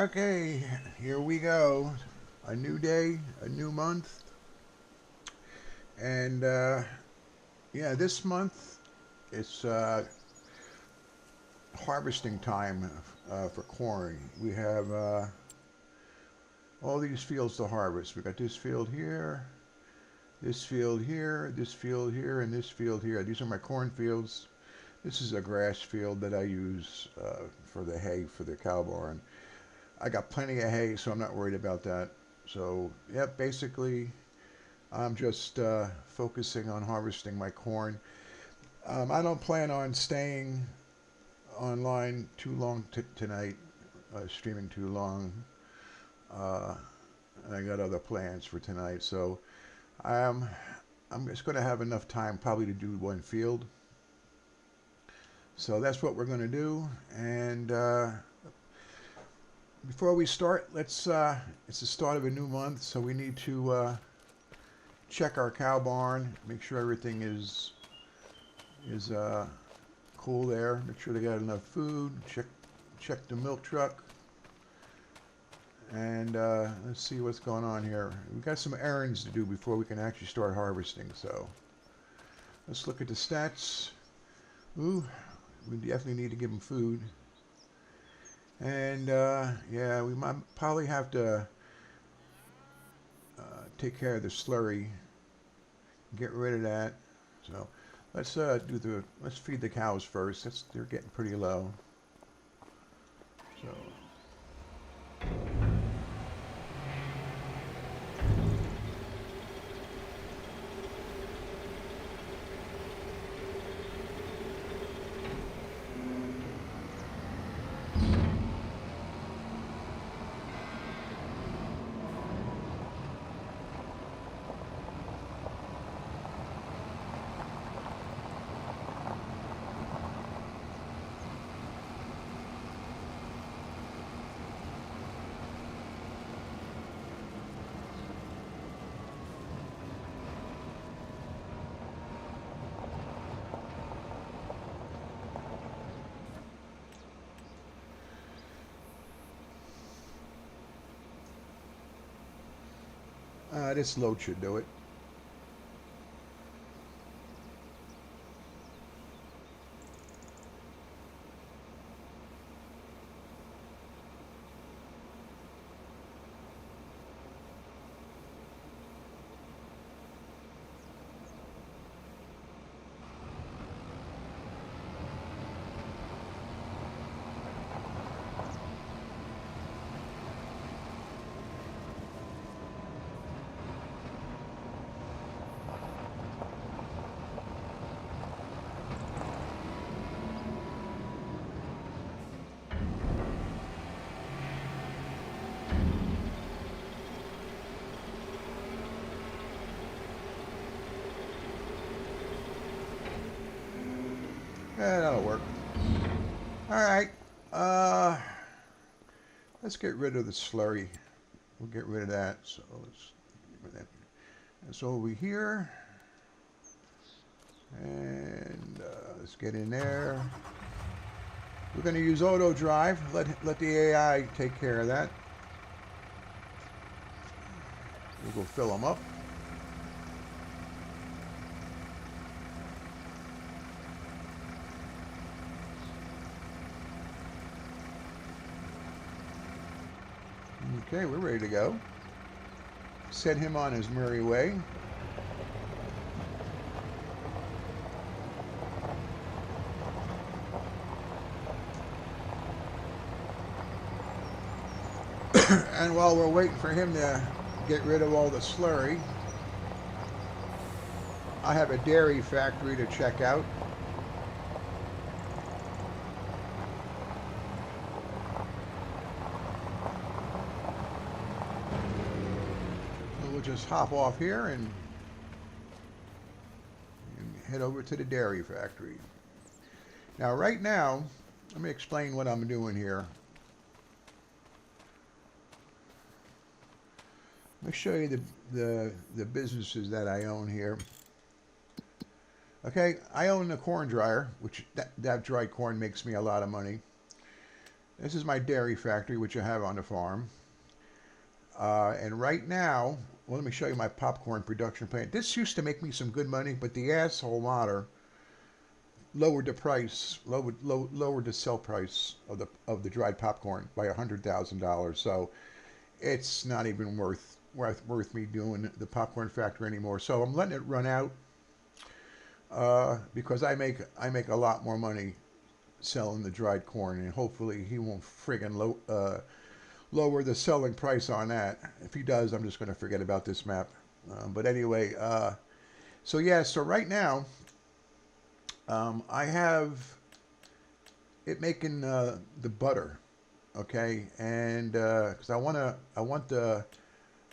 Okay, here we go. A new day, a new month, and yeah, this month it's harvesting time for corn. We have all these fields to harvest. We got this field here, this field here, this field here, and this field here. These are my corn fields. This is a grass field that I use for the hay for the cow barn. I got plenty of hay, so I'm not worried about that. So, yeah, basically, I'm just focusing on harvesting my corn. I don't plan on staying online too long tonight, streaming too long. Uh, I got other plans for tonight, so I'm I'm just going to have enough time probably to do one field. So that's what we're going to do. And before we start, let's it's the start of a new month, so we need to check our cow barn, make sure everything is cool there. Make sure they got enough food. Check the milk truck, and let's see what's going on here. We got some errands to do before we can actually start harvesting. So let's look at the stats. Ooh, we definitely need to give them food. And yeah, we might probably have to take care of the slurry, get rid of that. So let's feed the cows first. They're getting pretty low. So this load should do it. Yeah, that'll work. All right. Uh, let's get rid of the slurry. We'll get rid of that. So let's get that. That's over here. And let's get in there. We're going to use AutoDrive. Let the AI take care of that. We'll go fill them up. Okay, we're ready to go. Set him on his merry way. And while we're waiting for him to get rid of all the slurry, I have a dairy factory to check out. So we'll just hop off here and head over to the dairy factory. Now, right now, let me explain what I'm doing here. Let me show you the businesses that I own here. Okay, I own the corn dryer, which that dried corn makes me a lot of money. This is my dairy factory, which I have on the farm. And right now, well, let me show you my popcorn production plant. This used to make me some good money, but the asshole modder lowered the price, lowered the sell price of the dried popcorn by $100,000. So it's not even worth me doing the popcorn factory anymore. So I'm letting it run out because I make a lot more money selling the dried corn, and hopefully he won't friggin' lower the selling price on that. If he does, I'm just going to forget about this map. But anyway, so yeah, so right now I have it making the butter, okay, and because I want the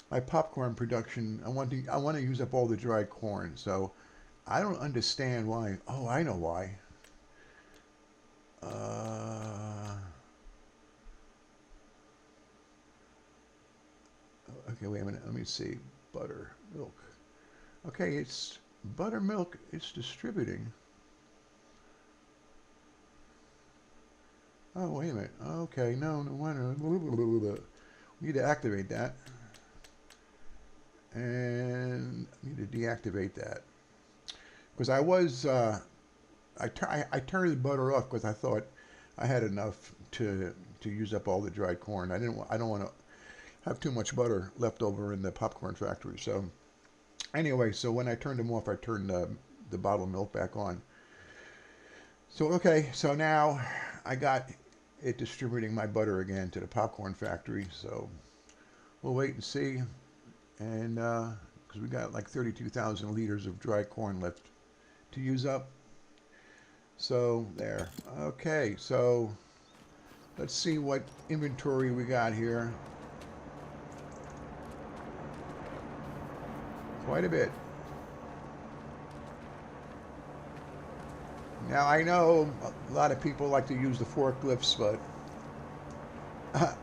my popcorn production, I want to use up all the dried corn. So I don't understand why. Oh, I know why. Okay, wait a minute. Let me see. Buttermilk. Okay, it's buttermilk. It's distributing. Oh, wait a minute. Okay, no, we need to activate that. And need to deactivate that. Because I was, I turned the butter off because I thought I had enough to use up all the dried corn. I don't want to have too much butter left over in the popcorn factory. So anyway, so when I turned them off, I turned the bottled milk back on. So okay, so now I got it distributing my butter again to the popcorn factory. So we'll wait and see, and because we got like 32,000 liters of dry corn left to use up. So there. Okay, so let's see what inventory we got here. Quite a bit. Now I know a lot of people like to use the forklifts, but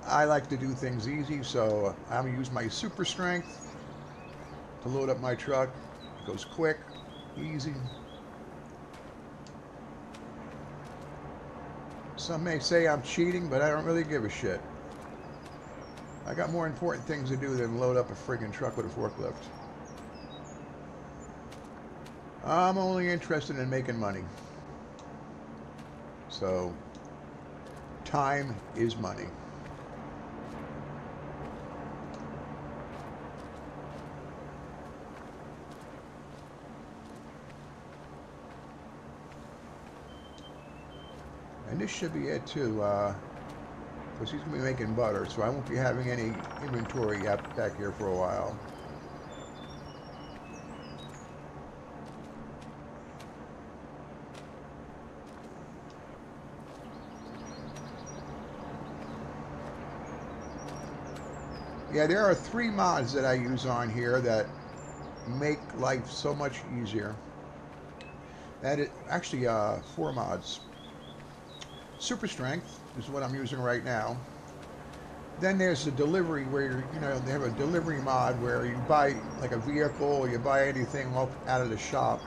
I like to do things easy, so I'm going to use my super strength to load up my truck. It goes quick, easy. Some may say I'm cheating, but I don't really give a shit. I got more important things to do than load up a friggin' truck with a forklift. I'm only interested in making money. So, time is money. And this should be it too, because he's going to be making butter, so I won't be having any inventory back here for a while. Yeah, there are 3 mods that I use on here that make life so much easier. That is actually 4 mods. Super strength is what I'm using right now. Then there's the delivery where they have a delivery mod where you buy like a vehicle or you buy anything out of the shop.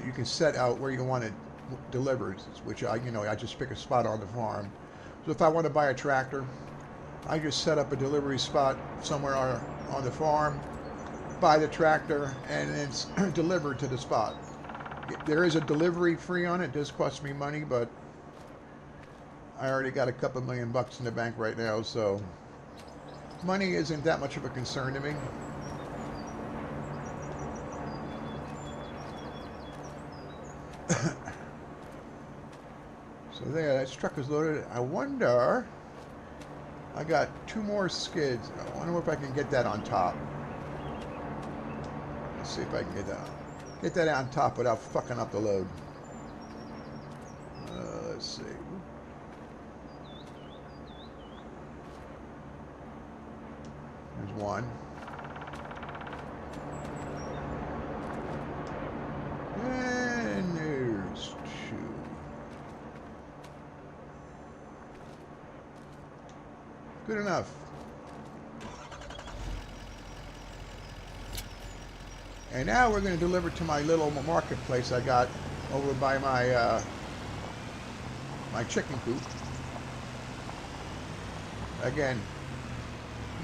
You can set out where you want it delivered, which I just pick a spot on the farm. So if I want to buy a tractor, I just set up a delivery spot somewhere on the farm, buy the tractor, and it's delivered to the spot. There is a delivery fee on it. It does cost me money, but I already got a couple $1,000,000 in the bank right now, so money isn't that much of a concern to me. So there, that truck is loaded. I wonder... I got 2 more skids. I wonder if I can get that on top. Let's see if I can get that on top without fucking up the load. Let's see. There's 1. And there's 2. Good enough. And now we're going to deliver to my little marketplace I got over by my my chicken coop. Again,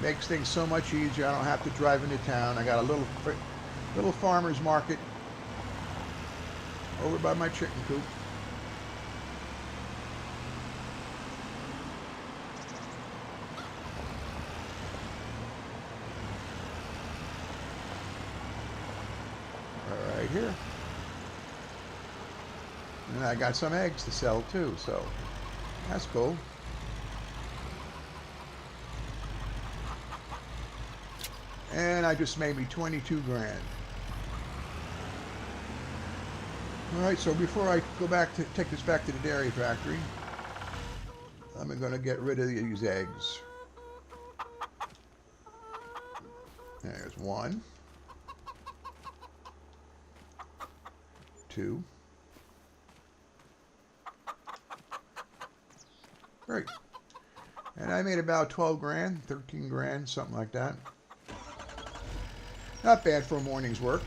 makes things so much easier. I don't have to drive into town. I got a little farmer's market over by my chicken coop. Right here. And I got some eggs to sell too, so that's cool. And I just made me 22 grand. Alright, so before I go back to take this back to the dairy factory, I'm going to get rid of these eggs. There's 1, 2. Great. And I made about 12 grand, 13 grand, something like that. Not bad for a morning's work.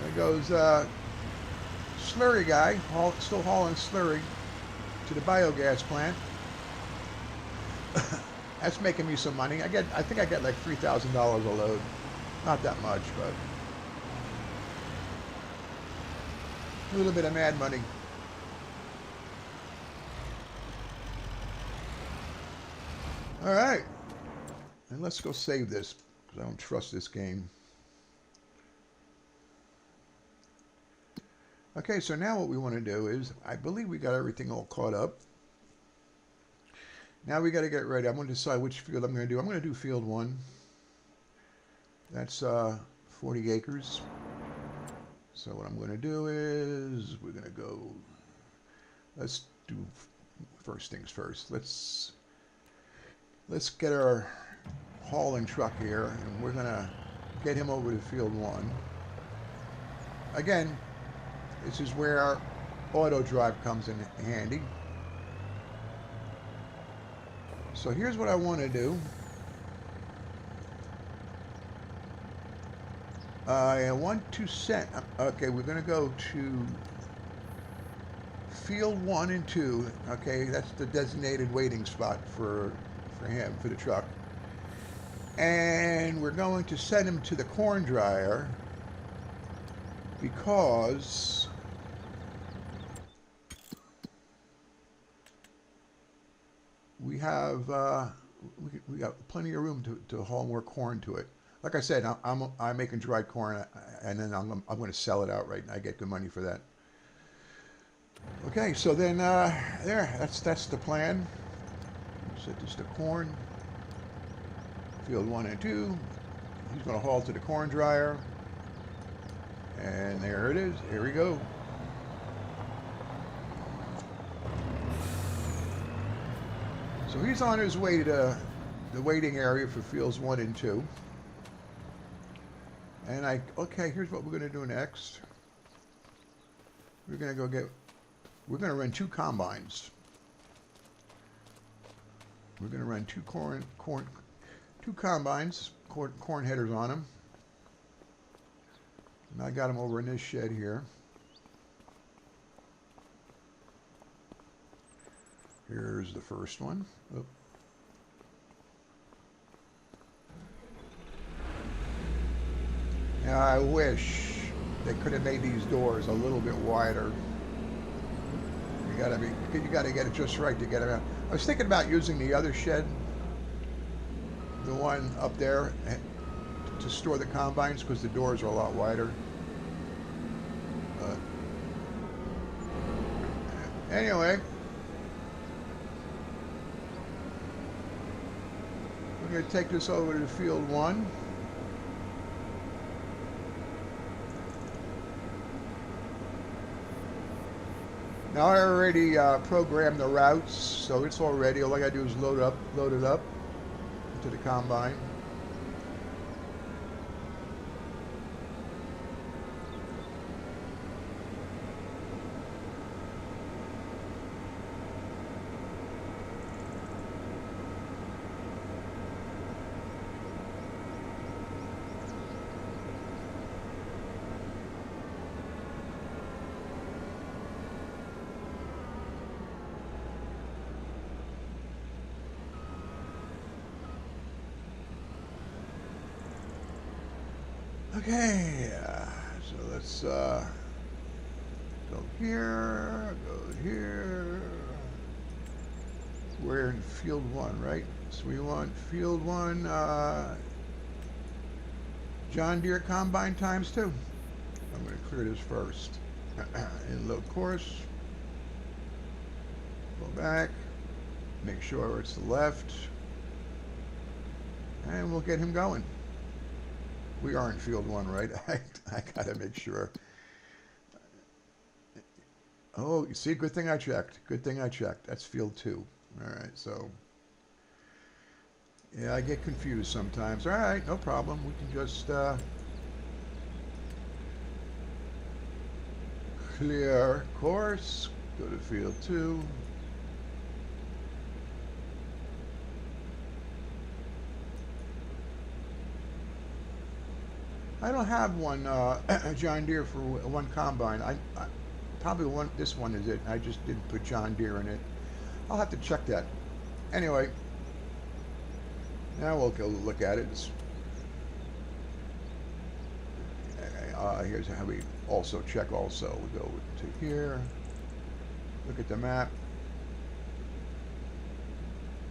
There goes slurry guy, still hauling slurry to the biogas plant. That's making me some money. I think I get like $3,000 a load. Not that much, but a little bit of mad money. All right, and let's go save this because I don't trust this game. Okay, so now what we want to do is, I believe we got everything all caught up. Now we got to get ready. I'm going to decide which field I'm going to do. I'm going to do field 1. That's 40 acres. So what I'm going to do is we're going to go. Let's do first things first. Let's get our hauling truck here, and we're going to get him over to field 1. Again, this is where our AutoDrive comes in handy. So here's what I want to do. I want to set. Okay, we're going to go to field 1 and 2. Okay, that's the designated waiting spot for him, for the truck. And we're going to send him to the corn dryer because we have we got plenty of room to haul more corn to it. Like I said, I'm making dried corn, and then I'm going to sell it outright, and I get good money for that. Okay, so then that's the plan. Set this to corn. Field 1 and 2. He's going to haul to the corn dryer, and there it is. Here we go. So he's on his way to the waiting area for fields 1 and 2. And okay, here's what we're going to do next. We're going to run 2 combines. We're going to run 2 2 combines, corn headers on them. And I got them over in this shed here. Here's the first one. Oh. Now I wish they could have made these doors a little bit wider. You gotta get it just right to get it out. I was thinking about using the other shed, the one up there, to store the combines because the doors are a lot wider. Anyway, we're going to take this over to field 1. Now I already programmed the routes, so it's all ready. All I got to do is load it up into the combine. Okay, so let's go here, go here. We're in field one, right? So we want field one, John Deere Combine ×2. I'm going to clear this first. In load course, go back, make sure it's the left, and we'll get him going. We are in field one, right? I gotta make sure. Oh, you see, good thing I checked. Good thing I checked. That's field two. All right, so yeah, I get confused sometimes. All right, no problem. We can just clear course, go to field two. I don't have one John Deere for one combine. I probably one. This one is it. I just didn't put John Deere in it. I'll have to check that. Anyway, now we'll go look at it. Here's how we also check. Also, we go to here. Look at the map.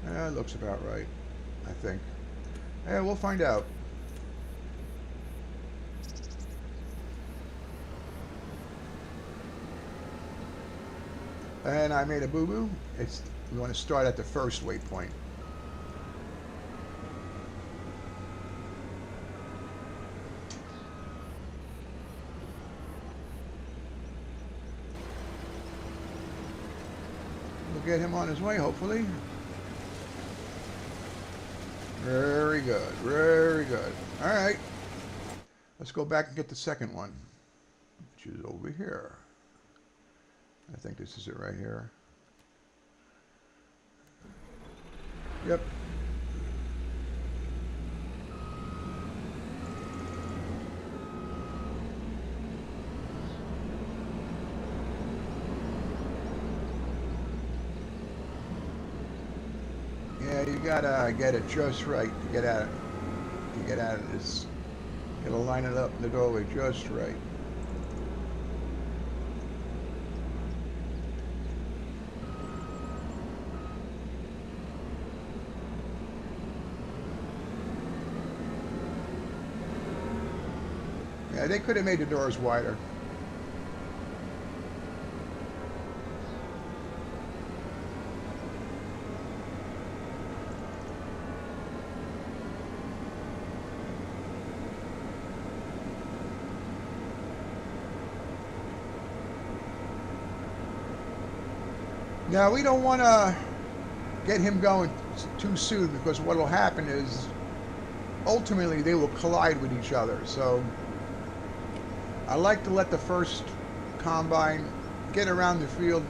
It looks about right, I think. Yeah, we'll find out. And I made a boo-boo. We want to start at the first waypoint. We'll get him on his way, hopefully. Very good, very good. All right, let's go back and get the second one, which is over here. I think this is it right here. Yep. Yeah, you gotta get it just right to get at it. To get at it is gotta line it up in the doorway just right. Yeah, they could have made the doors wider. Now, we don't want to get him going too soon, because what will happen is ultimately they will collide with each other. So I like to let the first combine get around the field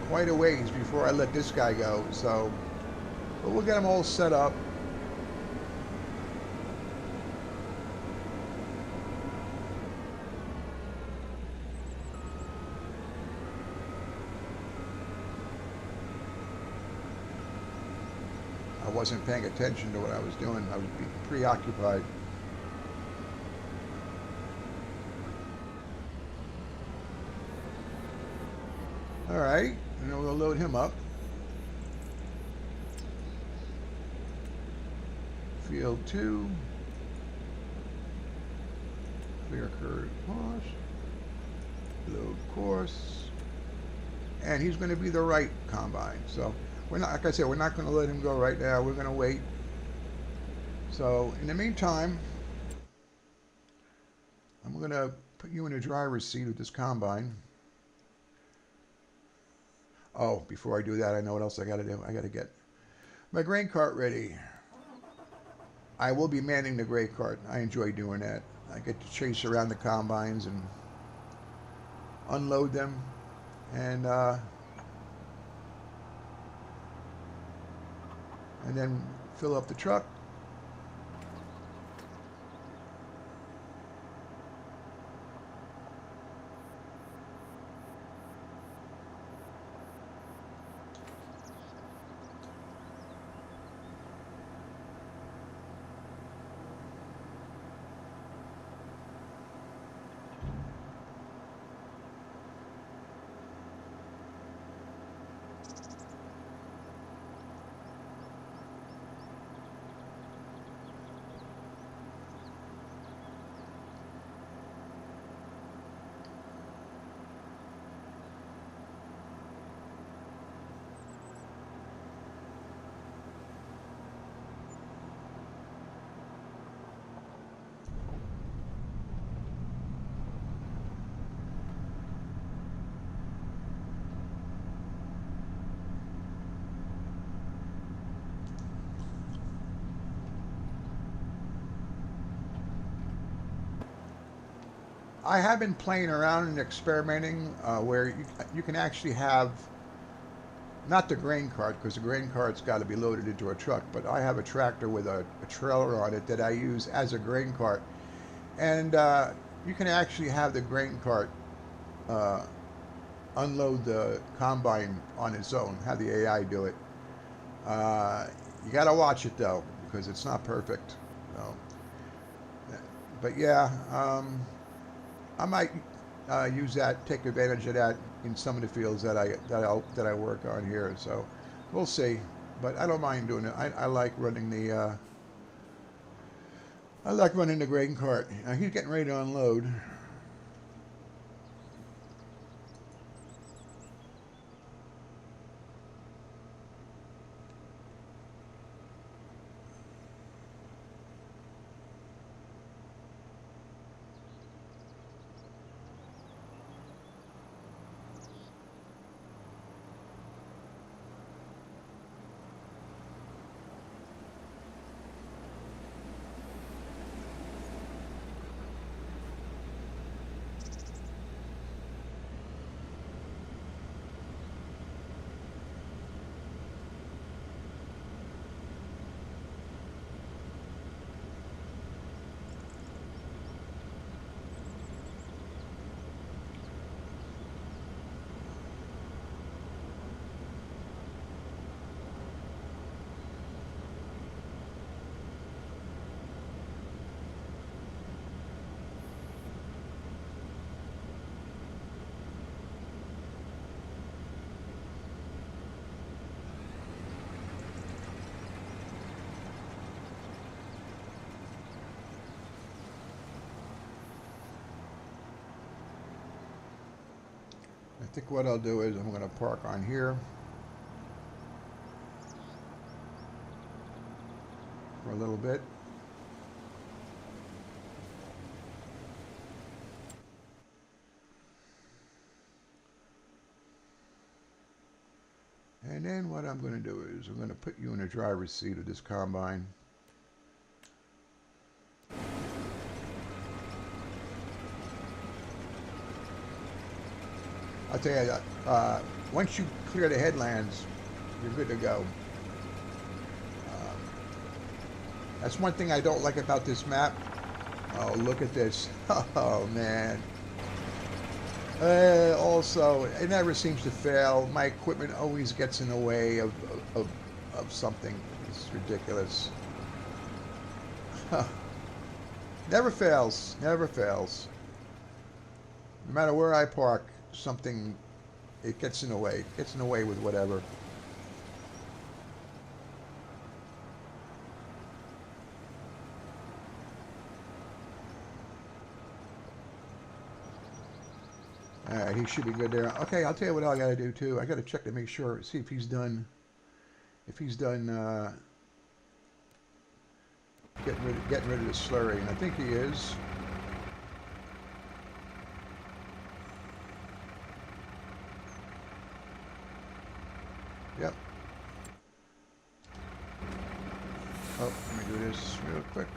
quite a ways before I let this guy go. So, but we'll get them all set up. I wasn't paying attention to what I was doing. I was being preoccupied. All right, and then we'll load him up. Field 2. Clear curve course. Load course. And he's going to be the right combine. So we're not, like I said, we're not going to let him go right now. We're going to wait. So in the meantime, I'm going to put you in the driver's seat with this combine. Oh, before I do that, I know what else I got to do. I got to get my grain cart ready. I will be manning the grain cart. I enjoy doing that. I get to chase around the combines and unload them, and then fill up the truck. I have been playing around and experimenting where you can actually have not the grain cart, because the grain cart's got to be loaded into a truck, but I have a tractor with a trailer on it that I use as a grain cart. And you can actually have the grain cart uh, unload the combine on its own, have the AI do it. You got to watch it though, because it's not perfect. So, but yeah, I might use that, take advantage of that in some of the fields that I work on here. So we'll see. But I don't mind doing it. I like running the grain cart. He's getting ready to unload. I think what I'll do is I'm going to park on here for a little bit. And then what I'm going to do is I'm going to put you in the driver's seat of this combine. I'll tell you, once you clear the headlands, you're good to go. That's one thing I don't like about this map. Oh, look at this. Oh, man. Also, it never seems to fail. My equipment always gets in the way of something. It's ridiculous. Never fails. Never fails. No matter where I park, something, it gets in the way. It gets in the way with whatever. Alright, he should be good there. Okay, I'll tell you what I gotta do too. I gotta check to make sure, see if he's done, getting rid of the slurry, and I think he is. Yep. Oh, let me do this real quick.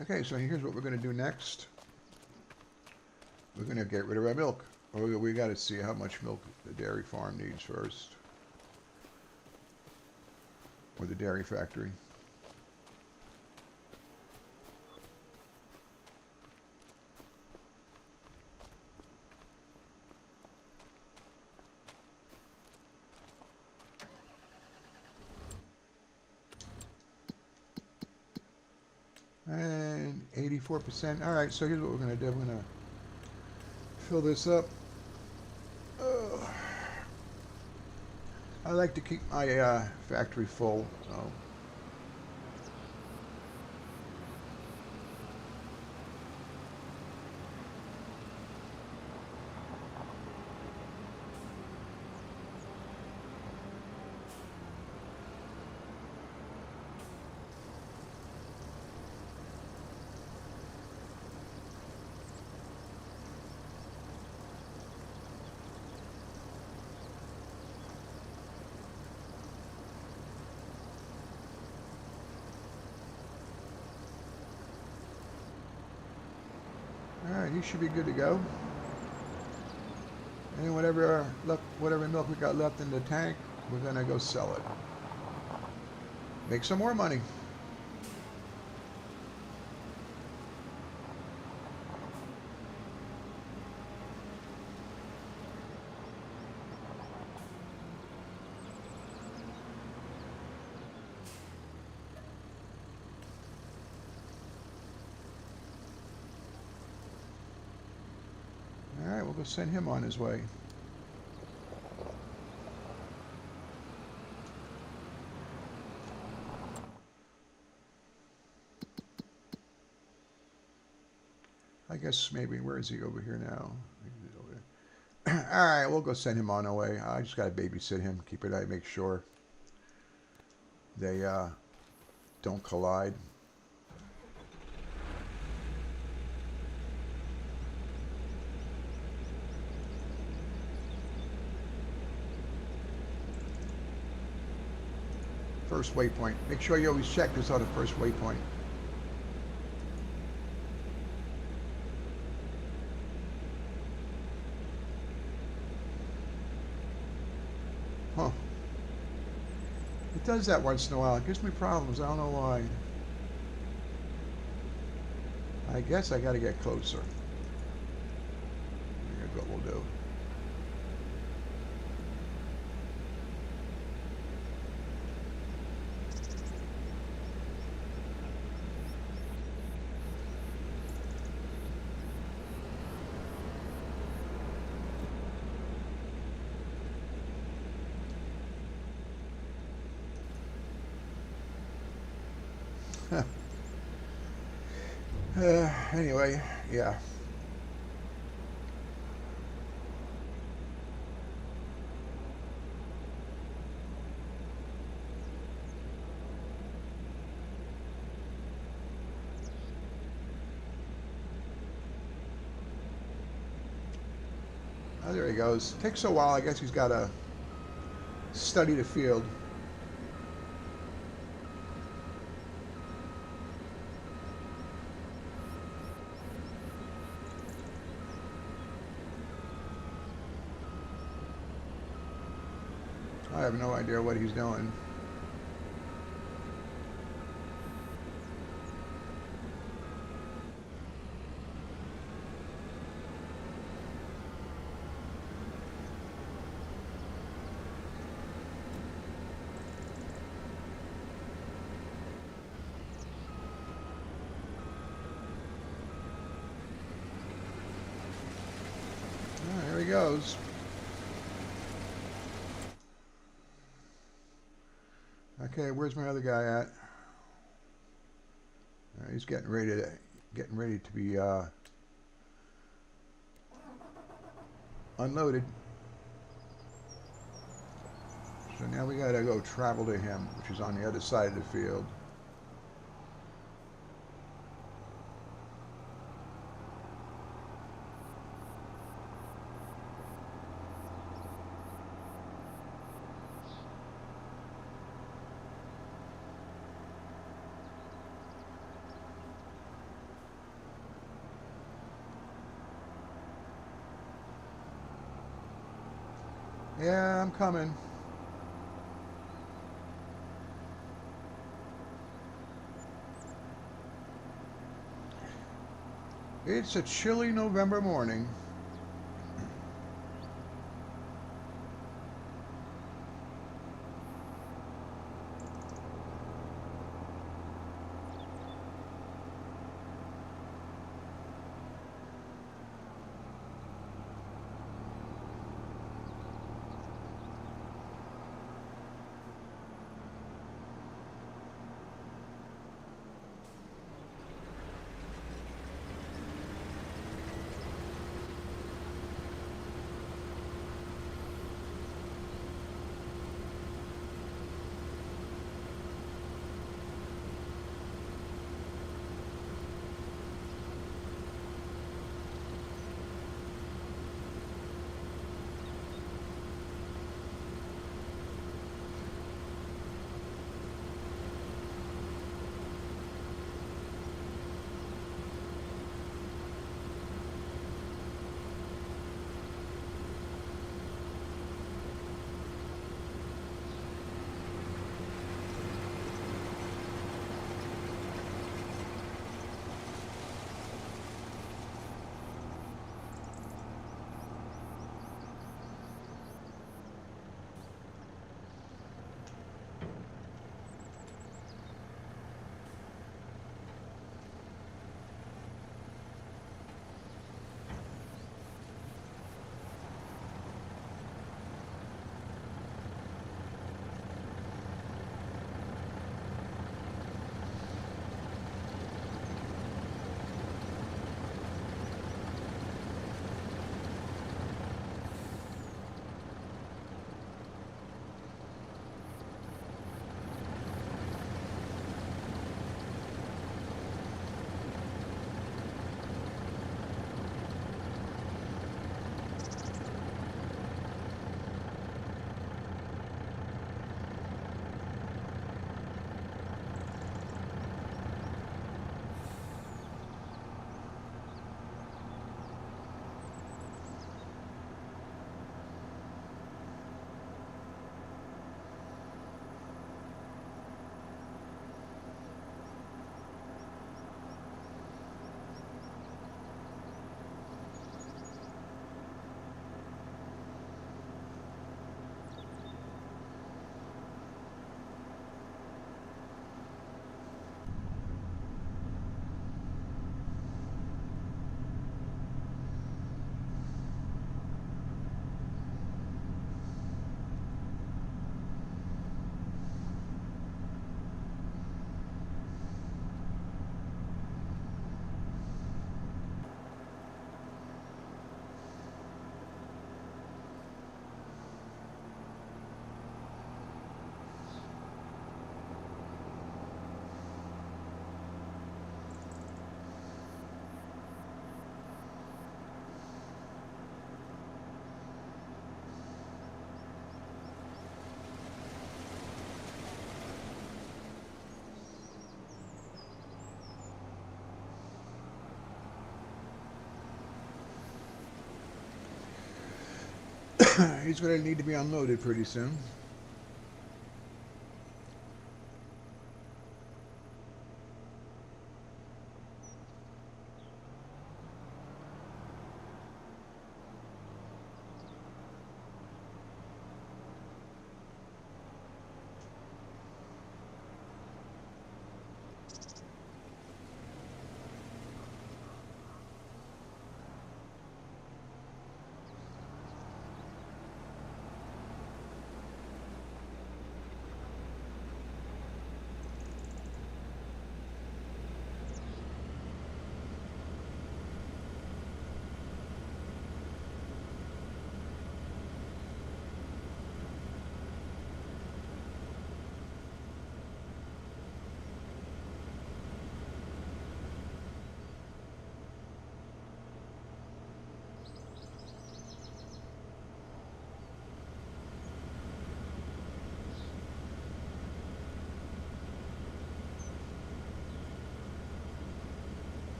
Okay, so here's what we're going to do next. We're going to get rid of our milk. We got to see how much milk the dairy farm needs first. Or the dairy factory. And 84%. All right, so here's what we're going to do. I'm going to fill this up. I like to keep my factory full, so. Alright, you should be good to go. And whatever milk we got left in the tank, we're gonna go sell it. Make some more money. Alright, we'll go send him on his way. I guess maybe, where is he over here now? Alright, we'll go send him on our way. I just gotta babysit him, keep it out, make sure they don't collide. First waypoint. Make sure you always check this on the first waypoint. Huh. It does that once in a while. It gives me problems. I don't know why. I guess I gotta get closer. Here's what we'll do. Anyway, yeah. Oh, there he goes. Takes a while. I guess he's got to study the field. I have no idea what he's doing. Oh, there he goes. Okay, where's my other guy at? He's getting ready to be unloaded. So now we gotta go travel to him, which is on the other side of the field. Yeah, I'm coming. It's a chilly November morning. He's going to need to be unloaded pretty soon.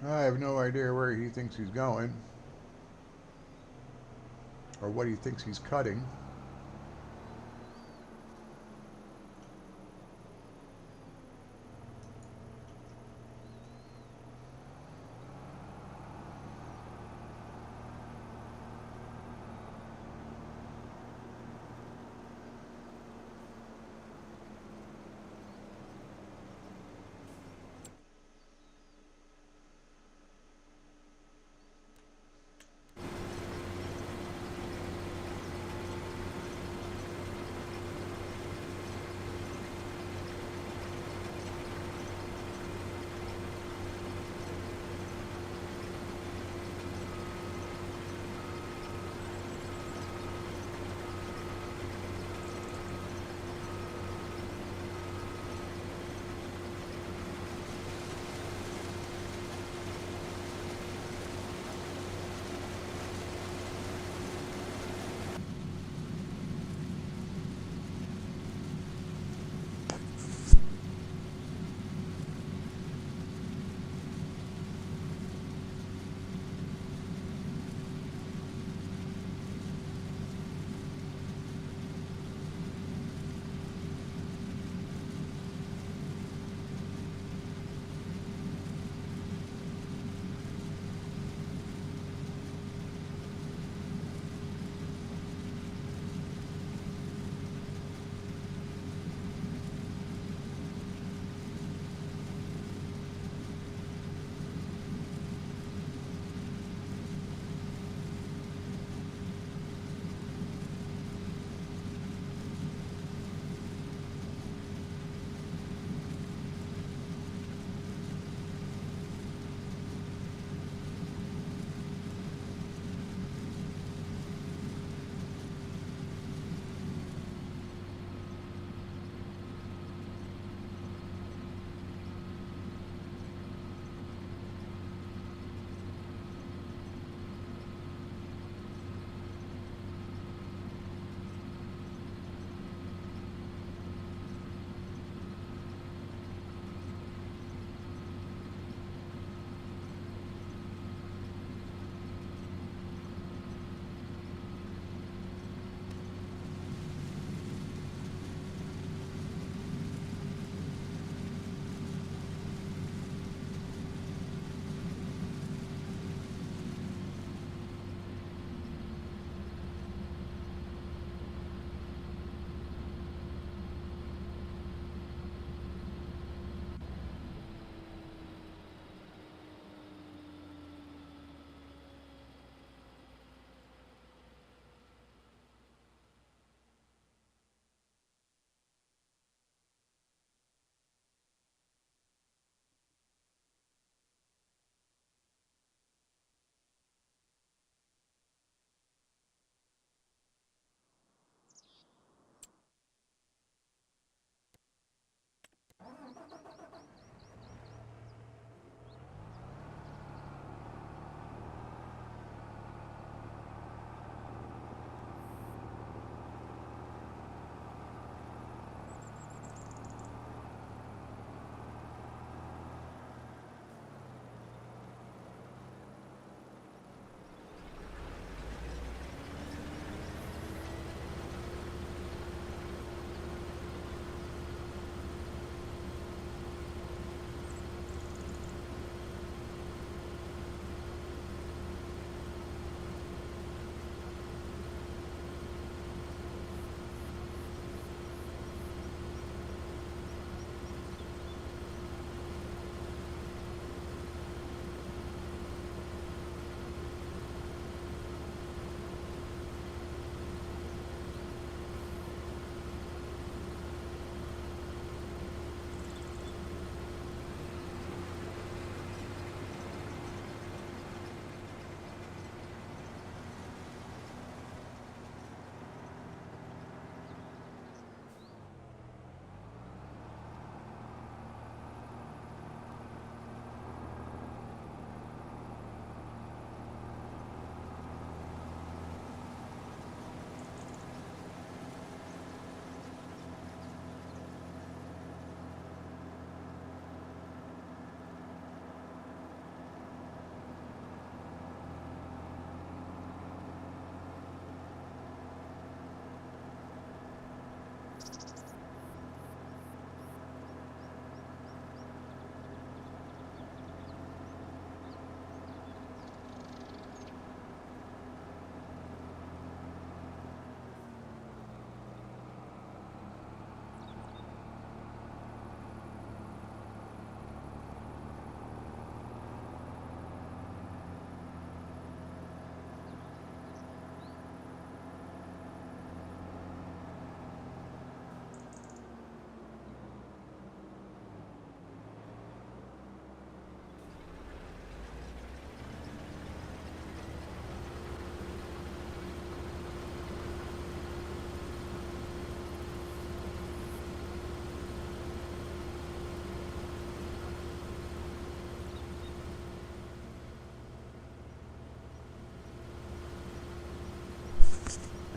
I have no idea where he thinks he's going or what he thinks he's cutting.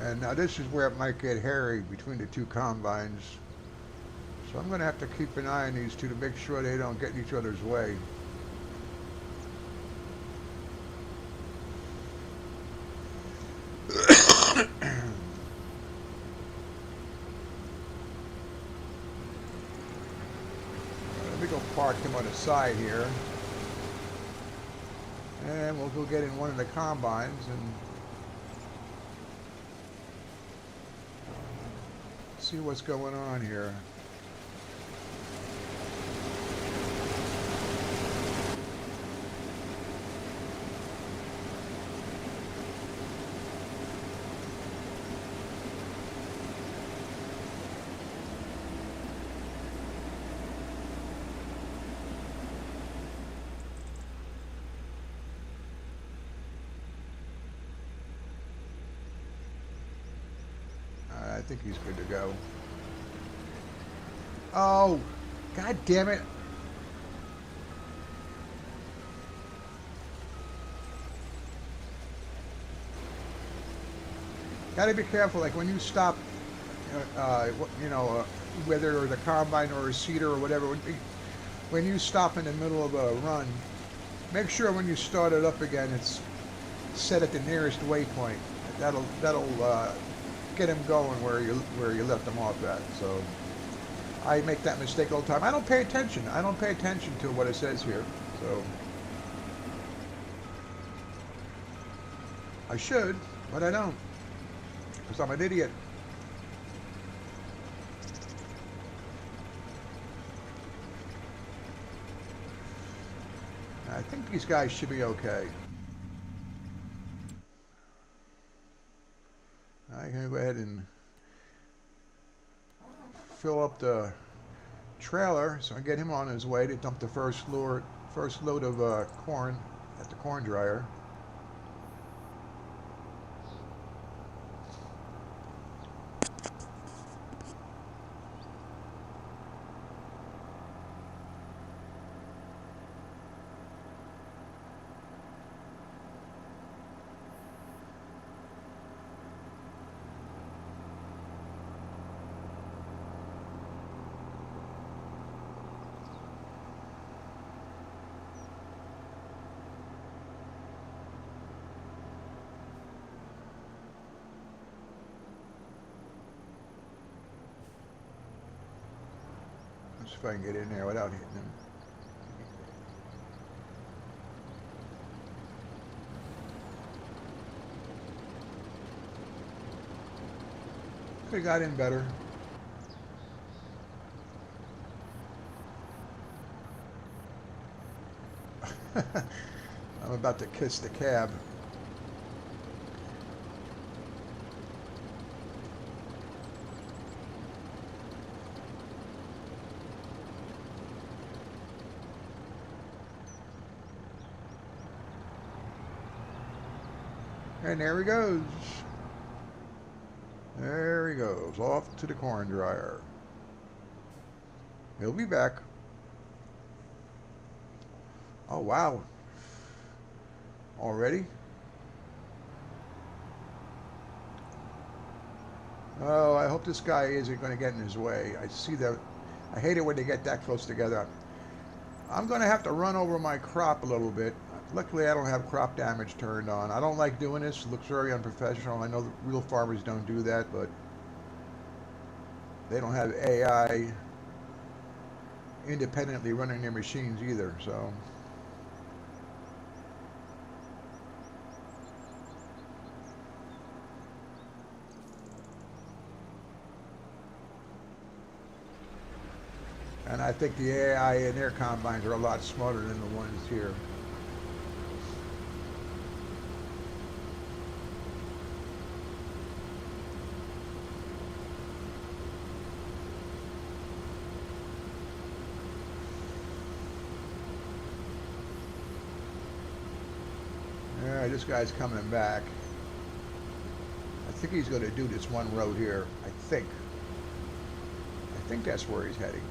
And now this is where it might get hairy between the two combines. So I'm going to have to keep an eye on these two to make sure they don't get in each other's way. Let me go park him on the side here. And we'll go get in one of the combines and see what's going on here. I think he's good to go. Oh, God damn it. Got to be careful, like when you stop, whether the combine or a seeder or whatever, when you stop in the middle of a run, make sure when you start it up again, it's set at the nearest waypoint. That'll get him going where you left him off at. So I make that mistake all the time. I don't pay attention. I don't pay attention to what it says here. So I should, but I don't, because I'm an idiot. I think these guys should be okay. I'm going to go ahead and fill up the trailer so I get him on his way to dump the first load of corn at the corn dryer. Let's see if I can get in there without hitting him. Could have got in better. I'm about to kiss the cab. And there he goes. There he goes, off to the corn dryer. He'll be back. Oh, wow. Already? Oh, I hope this guy isn't going to get in his way. I see that. I hate it when they get that close together. I'm going to have to run over my crop a little bit. Luckily, I don't have crop damage turned on. I don't like doing this. It looks very unprofessional. I know the real farmers don't do that, but they don't have AI independently running their machines either, so. And I think the AI in their combines are a lot smarter than the ones here. Alright, this guy's coming back. I think he's going to do this one road here. I think that's where he's heading.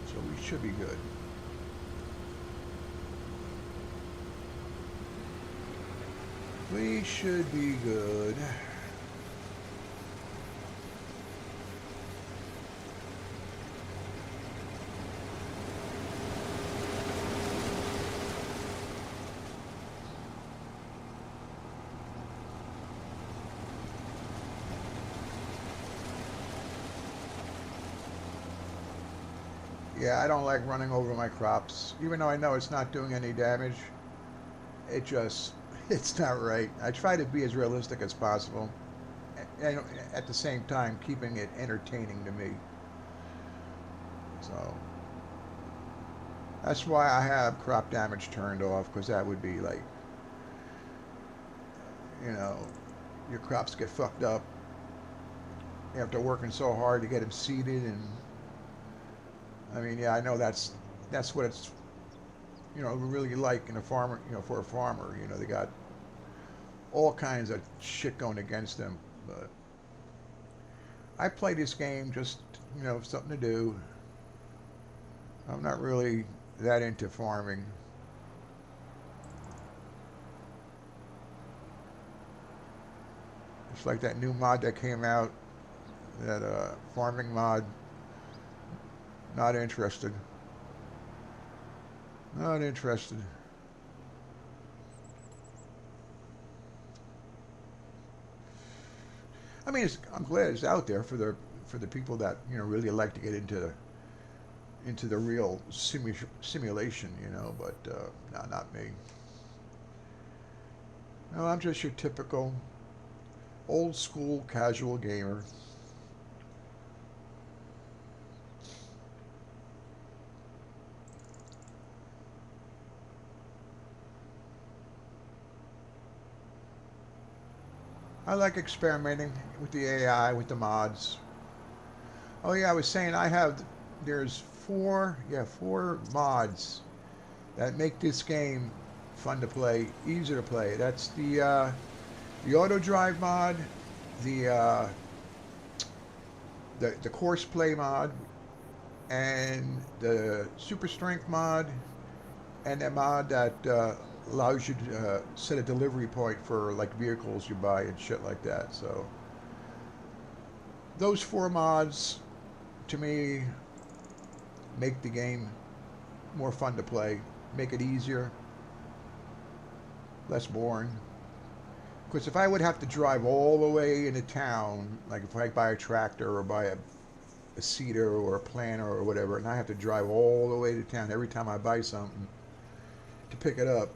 So we should be good. We should be good. Yeah, I don't like running over my crops. Even though I know it's not doing any damage, it just, it's not right. I try to be as realistic as possible. And at the same time, keeping it entertaining to me. So that's why I have crop damage turned off, because that would be like, you know, your crops get fucked up after working so hard to get them seeded. And I mean, yeah, I know that's what it's, really like in a farmer, for a farmer. They got all kinds of shit going against them. But I play this game just, something to do. I'm not really that into farming. It's like that new mod that came out, that farming mod. Not interested. Not interested. I mean, I'm glad it's out there for the people that really like to get into the real simulation, But no, not me. No, I'm just your typical old school casual gamer. I like experimenting with the AI, with the mods. Oh yeah, I was saying there's four mods that make this game fun to play, easier to play. That's the AutoDrive mod, the uh, the Courseplay mod, and the Super Strength mod, and a mod that allows you to set a delivery point for like vehicles you buy and shit like that. So those four mods, to me, make the game more fun to play, make it easier, less boring. Because if I would have to drive all the way into town, like if I buy a tractor or buy a seeder or a planter or whatever, and I have to drive all the way to town every time I buy something to pick it up,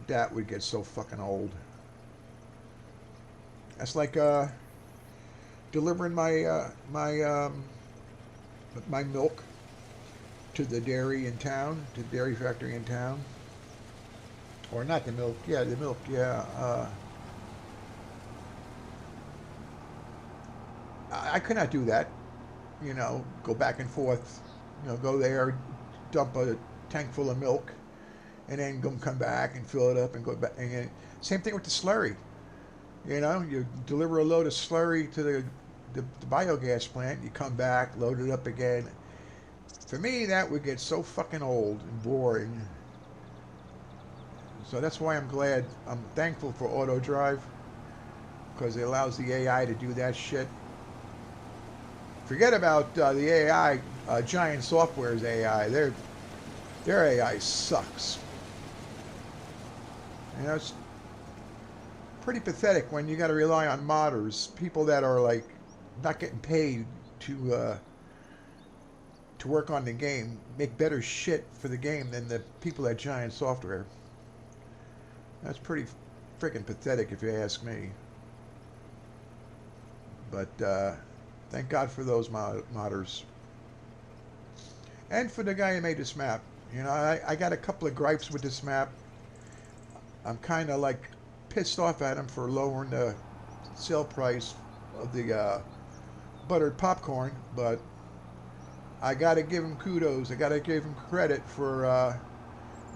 that would get so fucking old. That's like delivering my milk to the dairy in town, to the dairy factory in town, or not the milk. Yeah, the milk. Yeah. I could not do that. Go back and forth. Go there, dump a tank full of milk, and then come back and fill it up and go back. And same thing with the slurry. You deliver a load of slurry to the biogas plant. You come back, load it up again. For me, that would get so fucking old and boring. So that's why I'm thankful for AutoDrive, because it allows the AI to do that shit. Forget about the AI, Giant Software's AI. Their AI sucks. It's pretty pathetic when you got to rely on modders, people that are like not getting paid to work on the game, make better shit for the game than the people at Giant Software. That's pretty freaking pathetic if you ask me. But thank God for those modders. And for the guy who made this map. I got a couple of gripes with this map. I'm kind of like pissed off at him for lowering the sale price of the buttered popcorn, but I got to give him kudos. I got to give him credit for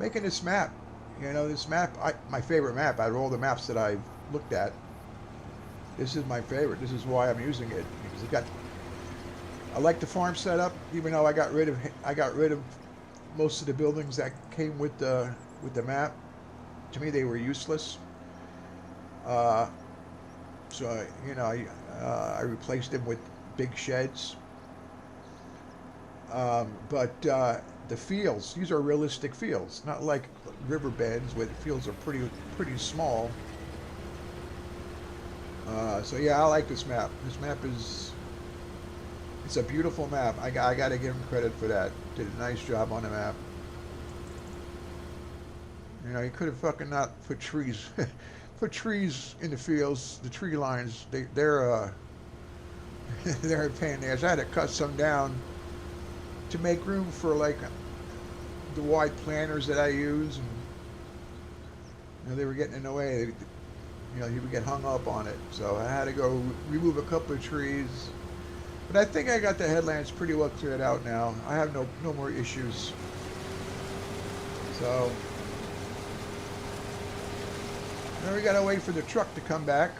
making this map. This map, my favorite map out of all the maps that I've looked at. This is my favorite. This is why I'm using it, because I like the farm setup, even though I got rid of most of the buildings that came with the map. To me, they were useless. Uh, so, you know, I replaced them with big sheds. But the fields, these are realistic fields, not like riverbeds where the fields are pretty small. So yeah, I like this map. This map is it's a beautiful map. I got to give him credit for that. Did a nice job on the map. You know, he could have fucking not put trees, put trees in the fields. The tree lines, they're they're a pain in the ass. I had to cut some down to make room for like the wide planters that I use, and you know, they were getting in the way. You know, he would get hung up on it, so I had to go remove a couple of trees. But I think I got the headlands pretty well cleared out now. I have no more issues. So now we gotta wait for the truck to come back.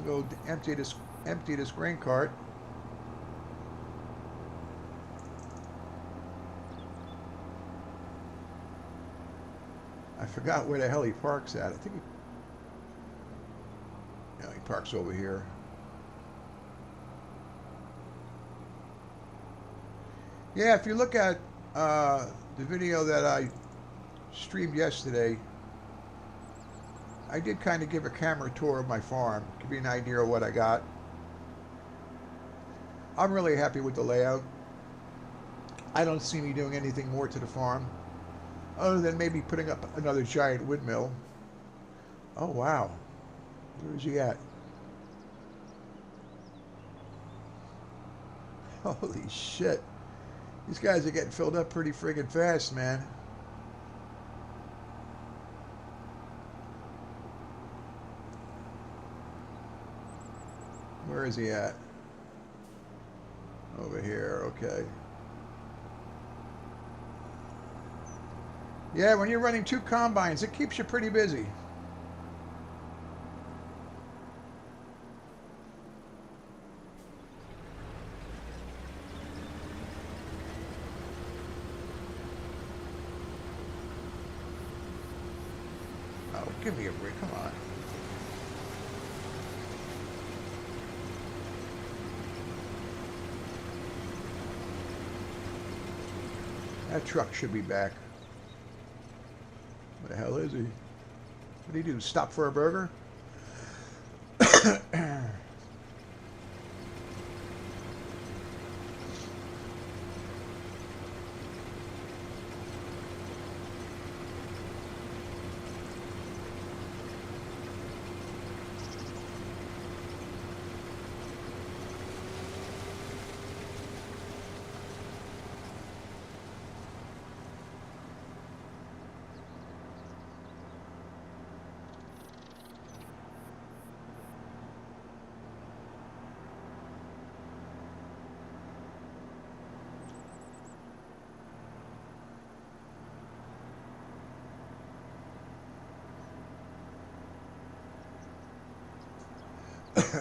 We'll go empty this grain cart. I forgot where the hell he parks at. I think he parks over here. Yeah, if you look at the video that I streamed yesterday, I did kind of give a camera tour of my farm, give you an idea of what I got. I'm really happy with the layout. I don't see me doing anything more to the farm, other than maybe putting up another giant windmill. Oh, wow. Where is he at? Holy shit. These guys are getting filled up pretty friggin' fast, man. Where is he at? Over here, okay. Yeah, when you're running 2 combines, it keeps you pretty busy. Oh, give me a break, come on. That truck should be back. Where the hell is he? What did he do? Stop for a burger?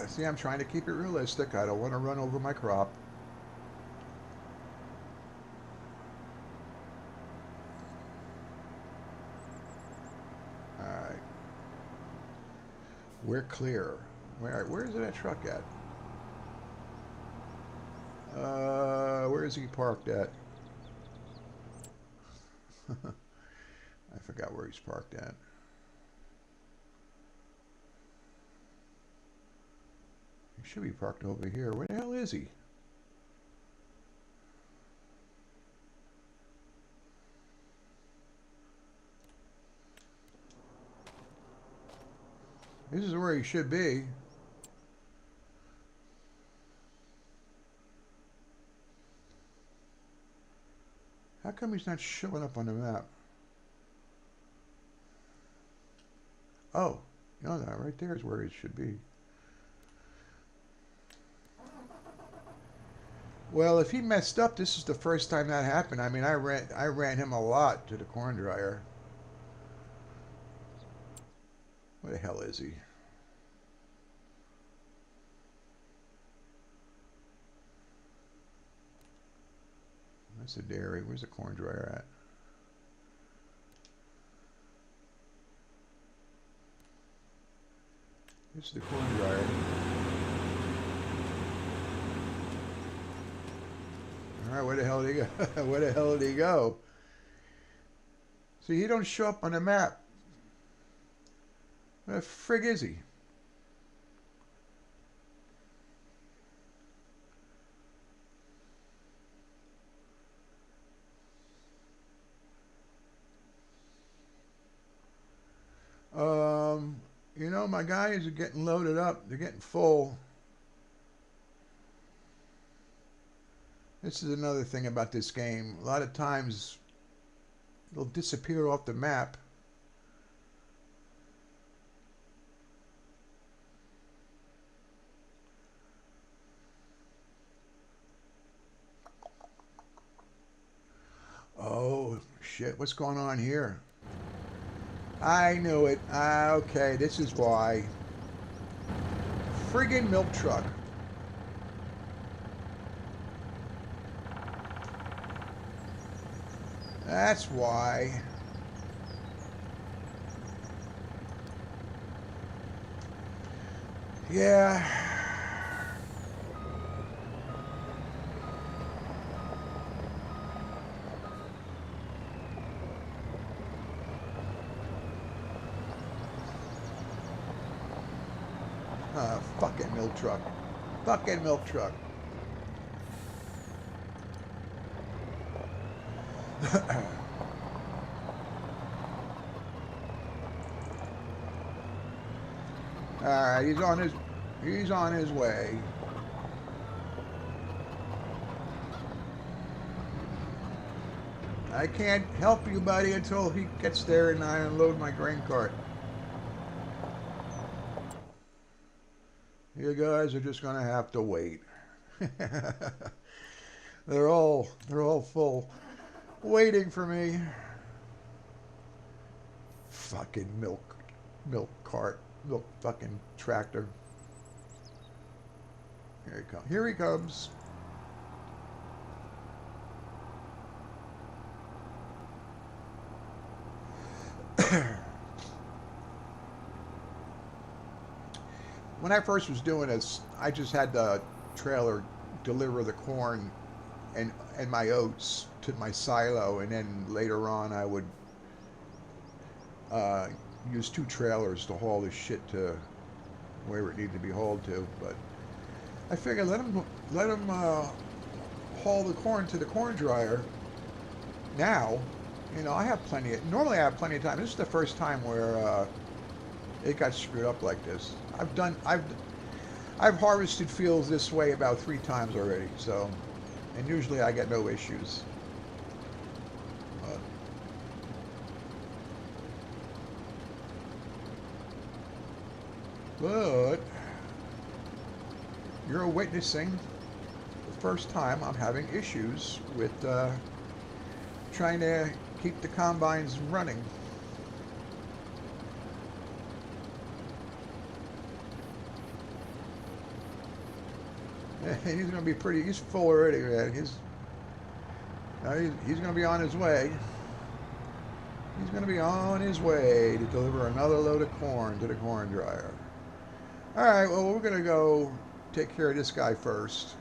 See, I'm trying to keep it realistic. I don't want to run over my crop. Alright. We're clear. Where is that truck at? Where is he parked at? I forgot where he's parked at. He should be parked over here. Where the hell is he? This is where he should be. How come he's not showing up on the map? Oh, no, right there is where he should be. Well, if he messed up, this is the first time that happened. I mean, I ran him a lot to the corn dryer. Where the hell is he? That's the dairy. Where's the corn dryer at? This is the corn dryer. All right, where the hell did he go? Where the hell did he go? See, he don't show up on the map. Where the frig is he? You know, my guys are getting loaded up. They're getting full. This is another thing about this game. A lot of times it'll disappear off the map. Oh, shit. What's going on here? I knew it. Okay, this is why. Friggin' milk truck. That's why. Yeah. Fucking milk truck. Fucking milk truck. Alright, he's on his way. I can't help you, buddy, until he gets there and I unload my grain cart. You guys are just gonna have to wait. They're all full, waiting for me. Fucking milk cart, milk fucking tractor. Here he comes. Here he comes. When I first was doing this, I just had the trailer deliver the corn and my oats to my silo, and then later on I would use 2 trailers to haul the shit to wherever it needed to be hauled to. But I figured let them haul the corn to the corn dryer. Now, you know, normally I have plenty of time. This is the first time where it got screwed up like this. I've harvested fields this way about 3 times already, so, and usually I get no issues. But you're witnessing the first time I'm having issues with trying to keep the combines running. He's going to be pretty, he's full already, man. He's going to be on his way. He's going to be on his way to deliver another load of corn to the corn dryer. All right, well, we're going to go take care of this guy first.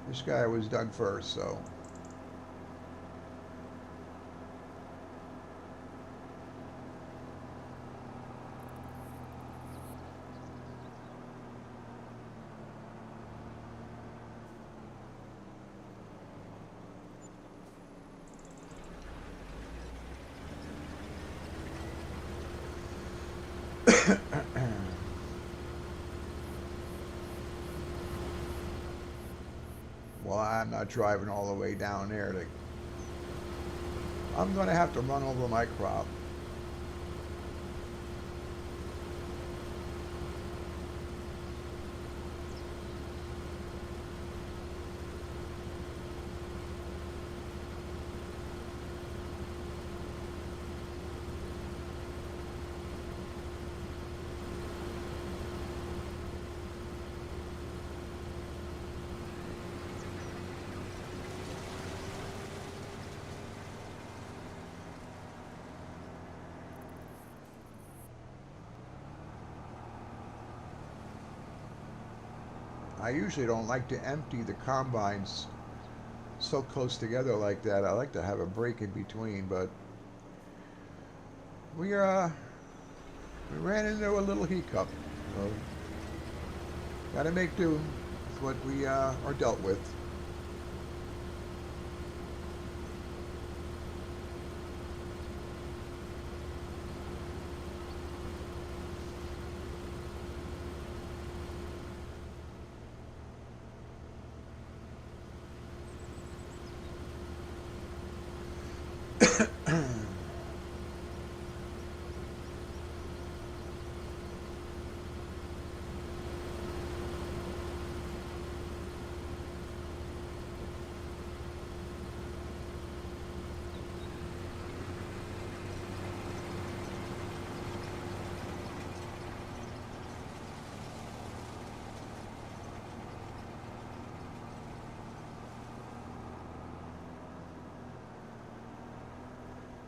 This guy was done first, so. Well, I'm not driving all the way down there. I'm going to have to run over my crop. I usually don't like to empty the combines so close together like that. I like to have a break in between, but we we ran into a little hiccup. So got to make do with what we are dealt with.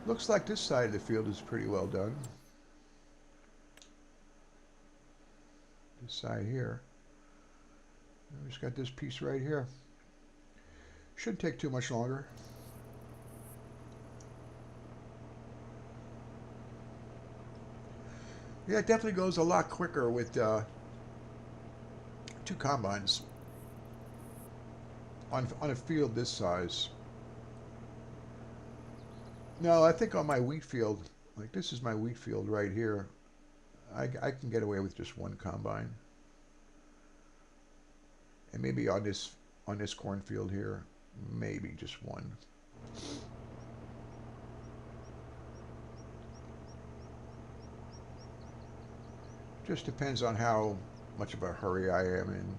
Looks like this side of the field is pretty well done. This side here. We just got this piece right here. Shouldn't take too much longer. Yeah, it definitely goes a lot quicker with two combines on a field this size. No, I think on my wheat field, like this is my wheat field right here, I can get away with just one combine. And maybe on this cornfield here, maybe just one. Just depends on how much of a hurry I am in.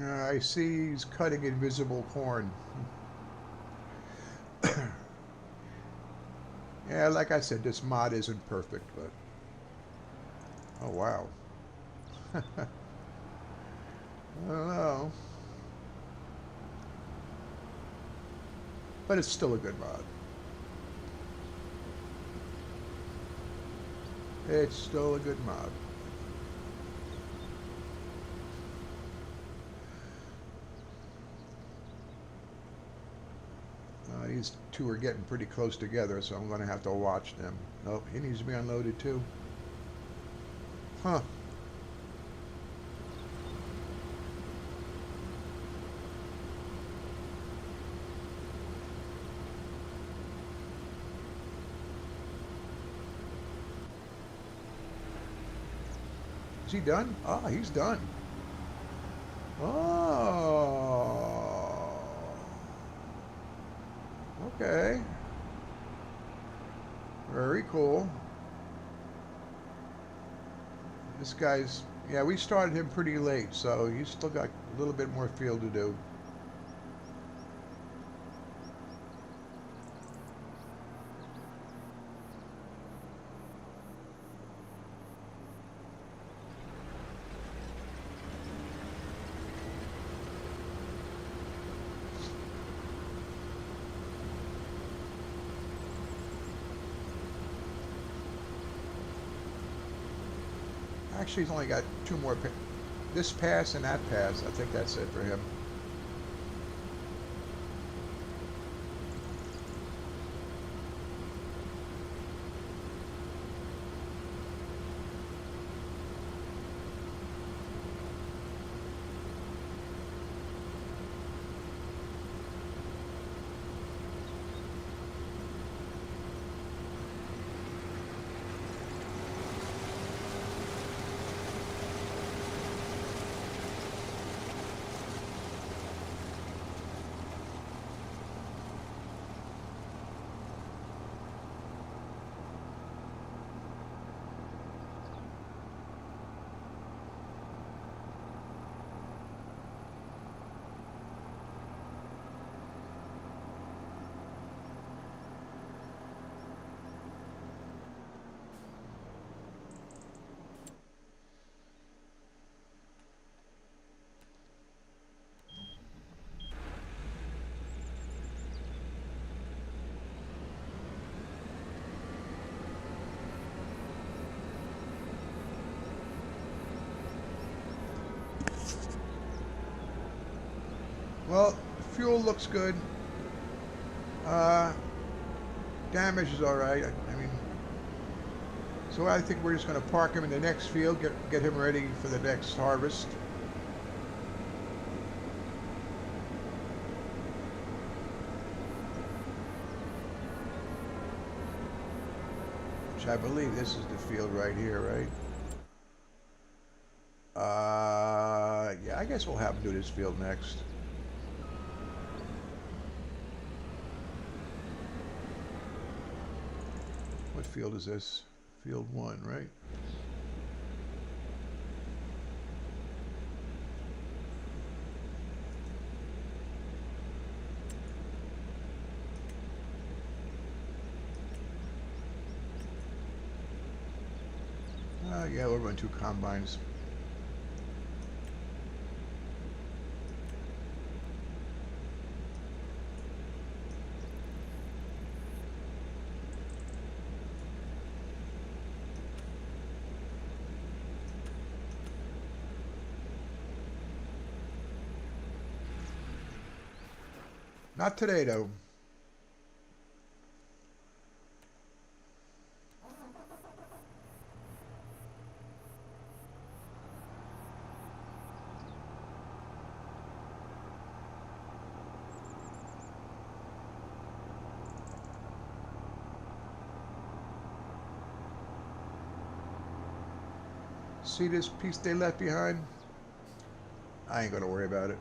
I see he's cutting invisible corn. Yeah, like I said, this mod isn't perfect, but... Oh, wow. I don't know. But it's still a good mod. It's still a good mod. These two are getting pretty close together, so I'm going to have to watch them. Nope, he needs to be unloaded too. Huh. Is he done? Ah, he's done. Oh. Okay. Very cool. This guy's... Yeah, we started him pretty late, so he's still got a little bit more field to do. Actually, he's only got two more. This pass and that pass. I think that's it for him. Well, fuel looks good. Uh, Damage is all right. I mean, so I think we're just going to park him in the next field, get him ready for the next harvest. Which I believe this is the field right here, right? Yeah, I guess we'll have him do this field next. What field is this? Field 1, right? Yeah, we'll run 2 combines. Not today, though. See this piece they left behind? I ain't gonna worry about it.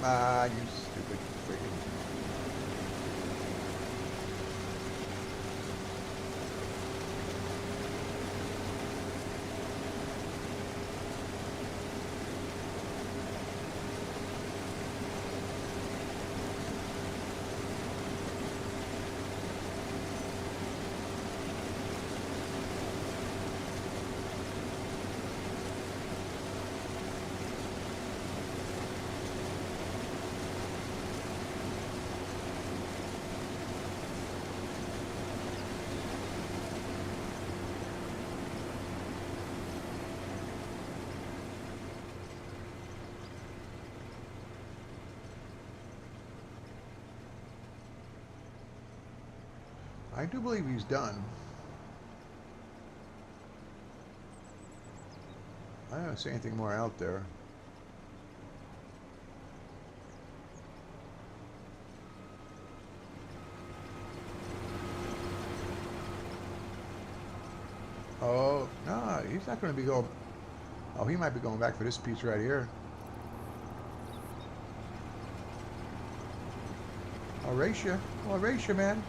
Come on, you stupid freaking. I do believe he's done. I don't see anything more out there. Oh, no, he's not going to be going. Oh, he might be going back for this piece right here. I'll race you. I'll race you, man.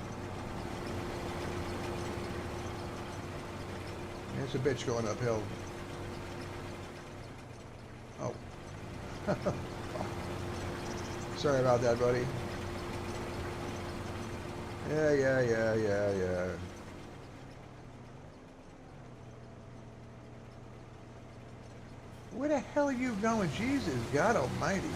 It's a bitch going uphill. Oh. Sorry about that, buddy. Yeah. Where the hell are you going? Jesus, God almighty.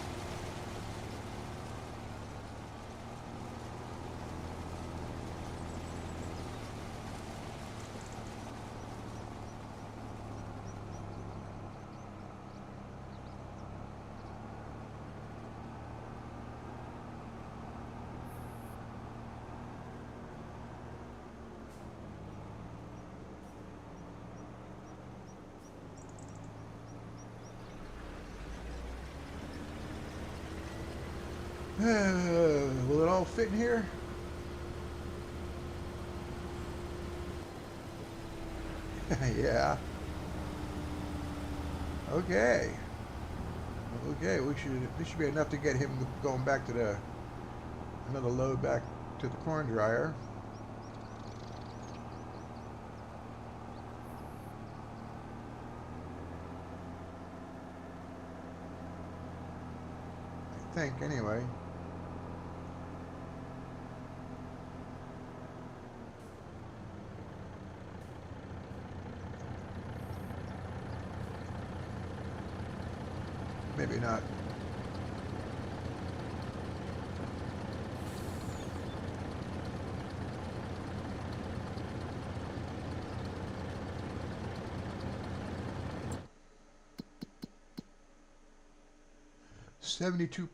Will it all fit in here? Yeah. Okay. Okay, this should be enough to get him going back to another load back to the corn dryer. I think, anyway. Maybe not.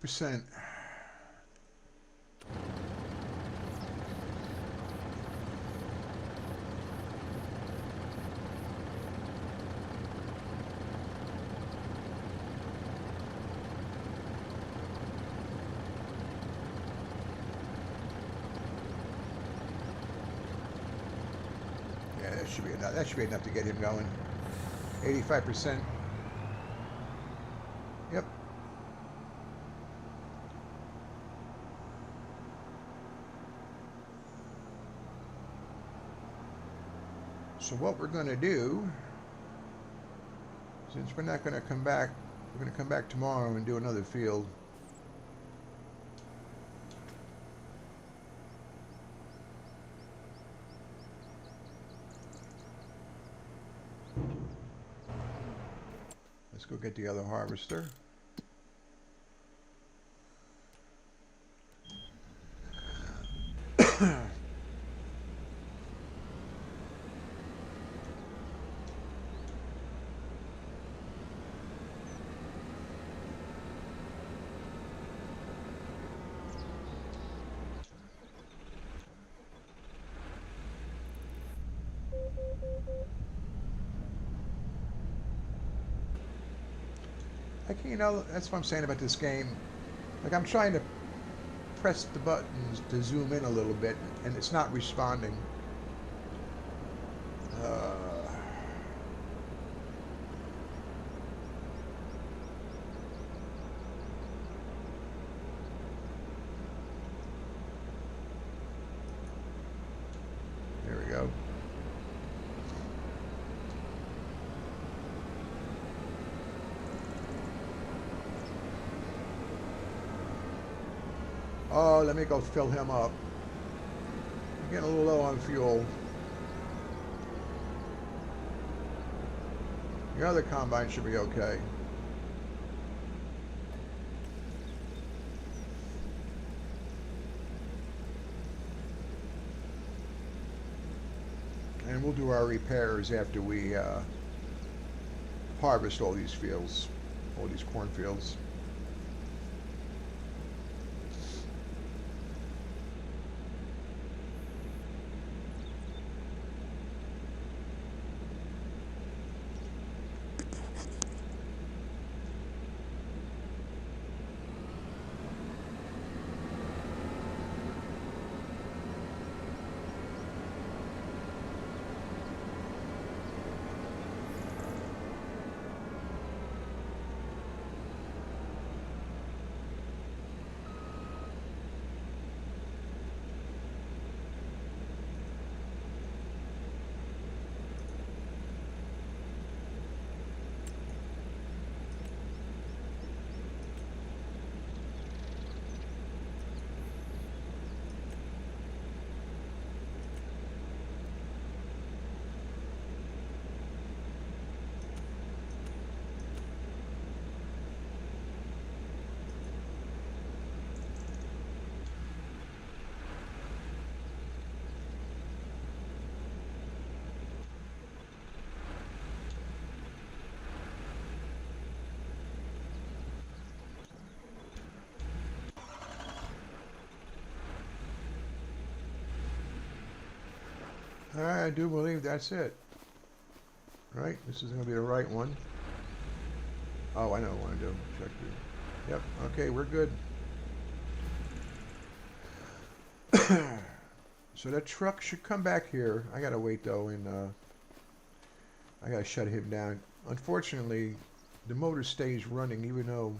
%. That should be enough. That should be enough to get him going. 85%. Yep. So what we're going to do, since we're not going to come back, we're going to come back tomorrow and do another field. Let's go get the other harvester. You know, that's what I'm saying about this game. Like, I'm trying to press the buttons to zoom in a little bit, and it's not responding. Oh, let me go fill him up. I'm getting a little low on fuel. The other combine should be okay. And we'll do our repairs after we harvest all these fields, all these cornfields. I do believe that's it. Right? This is going to be the right one. Oh, I know what I want to do. Check the... Yep. Okay, we're good. So that truck should come back here. I got to wait, though, and I got to shut him down. Unfortunately, the motor stays running even though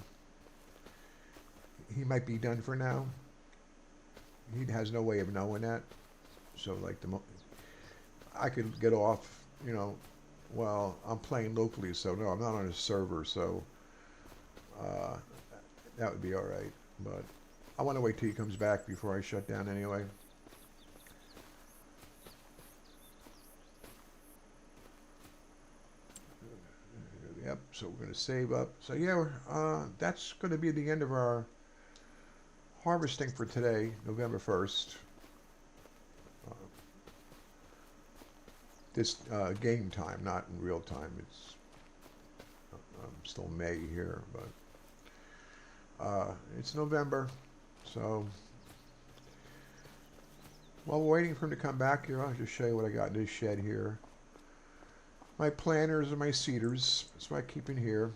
he might be done for now. He has no way of knowing that. So, like, I could get off, you know, well, I'm playing locally, so no, I'm not on a server, so that would be all right. But I want to wait till he comes back before I shut down anyway. Yep, so we're going to save up. So yeah, that's going to be the end of our harvesting for today, November 1st. This game time, not in real time. It's still May here, but it's November. So while we're waiting for him to come back here, I'll just show you what I got in this shed here. My planters and my seeders. That's what I keep in here.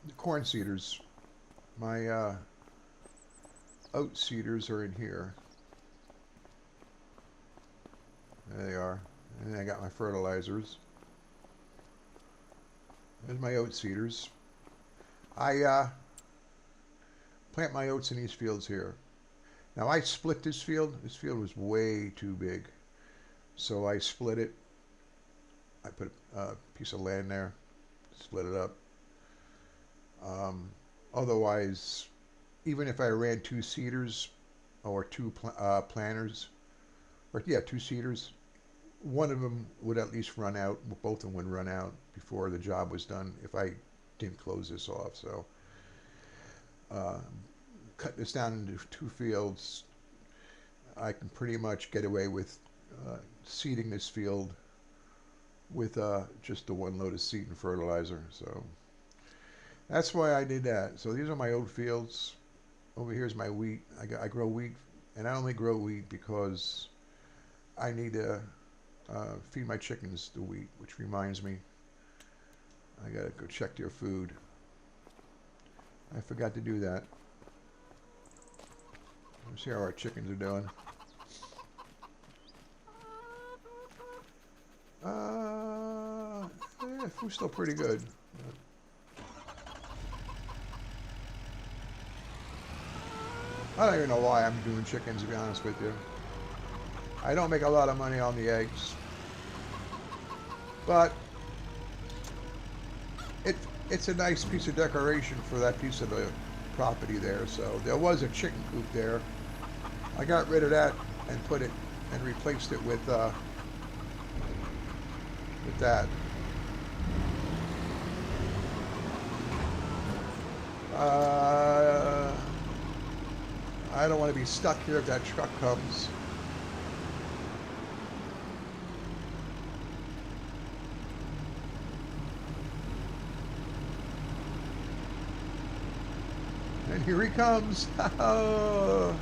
The corn seeders. My oat seeders are in here. There they are. And then I got my fertilizers. There's my oat seeders. I plant my oats in these fields here. Now I split this field. This field was way too big. So I split it. I put a piece of land there. Split it up. Otherwise, even if I ran two seeders or two planters, or yeah, two seeders, one of them would at least run out. Both of them would run out before the job was done if I didn't close this off. So cut this down into two fields. I can pretty much get away with seeding this field with just the one load of seed and fertilizer. So that's why I did that. So these are my oat fields. Over here is my wheat. I grow wheat, and I only grow wheat because I need to feed my chickens the wheat, which reminds me, I gotta go check their food. I forgot to do that. Let's see how our chickens are doing. Yeah, food's still pretty good. I don't even know why I'm doing chickens, to be honest with you. I don't make a lot of money on the eggs, but it's a nice piece of decoration for that piece of the property there. So there was a chicken coop there. I got rid of that and put it and replaced it with that. I don't want to be stuck here if that truck comes. And here he comes. Oh.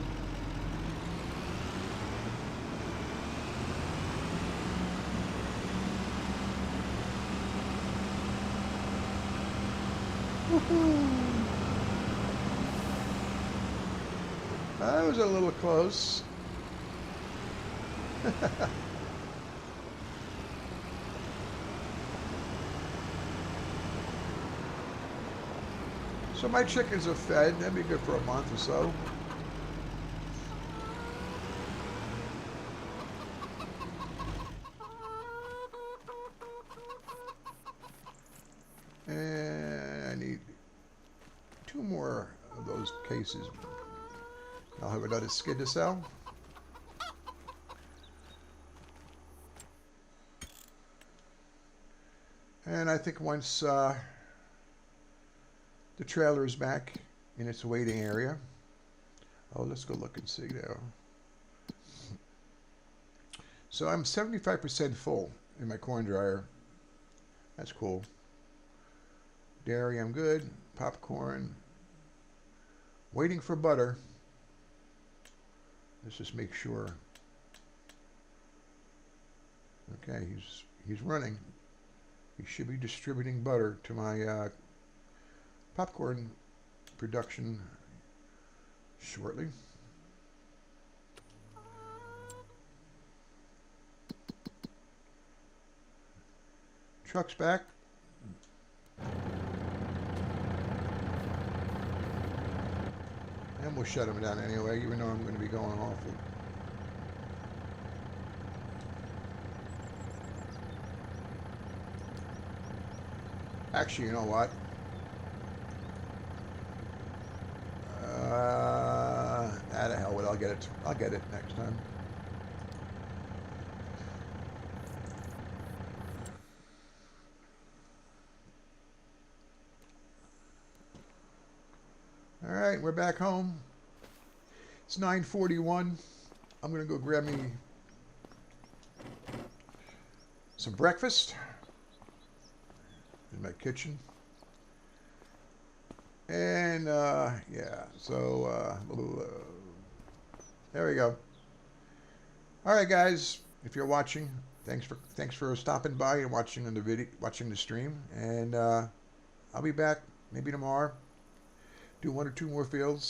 That was a little close. So my chickens are fed. That'd be good for a month or so. And I need 2 more of those cases. I'll have another skid to sell. And I think once the trailer is back in its waiting area. Oh, let's go look and see now. So I'm 75% full in my corn dryer. That's cool. Dairy, I'm good. Popcorn. Waiting for butter. Let's just make sure. Okay, he's running. He should be distributing butter to my popcorn production shortly. Truck's back. And we'll shut him down anyway, even though I'm going to be going awful. Actually, you know what? Out of hell with it. I'll get it. I'll get it next time. All right, we're back home. It's 9:41. I'm gonna go grab me some breakfast in my kitchen. And yeah, so there we go. All right, guys, if you're watching, thanks for stopping by and watching the video, watching the stream. And I'll be back maybe tomorrow. Do 1 or 2 more fields.